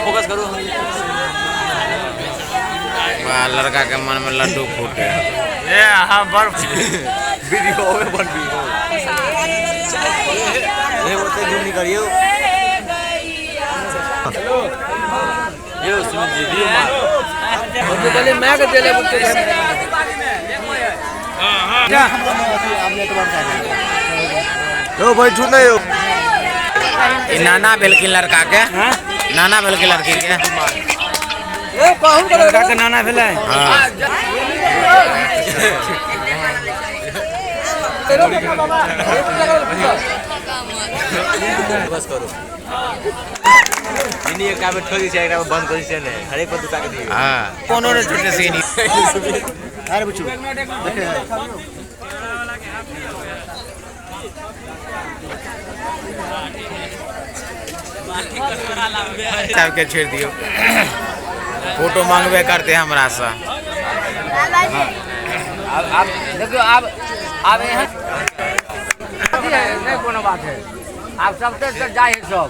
Focus करो। लड़का के मन में लड्डू फूटे। ये हाँ बर्फ वीडियो में बन वीडियो ये बोलते जूम नहीं करियो। ये उसमें वीडियो मार बोलते चले मैं के चले बोलते हां क्या आपने तो बात लो भाई झूठ नहीं हो। नाना बेलकी लड़का के नाना बेलकी लड़की के ए कहूं लड़का के नाना भेले। हां बस करो इनी एक काम ठोकी छै एकरा बंद करि छै ने हर एक पर दुटा के दियो। हां कोनो ने छूटे से नहीं। अरे बुचू देखे सब के छेड़ दियो। फोटो मांगबे करते हमरा से। आप देखियो आप यहाँ नहीं कोनो बात है आप सब तो जाए सब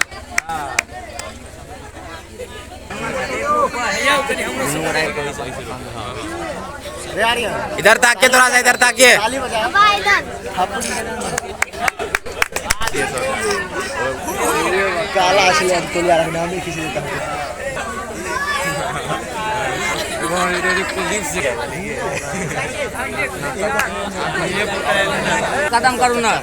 इधर ताकिए थोड़ा सा इधर ताकिए। काला असली तोलिया रखना नहीं किसी देता कदम करू ना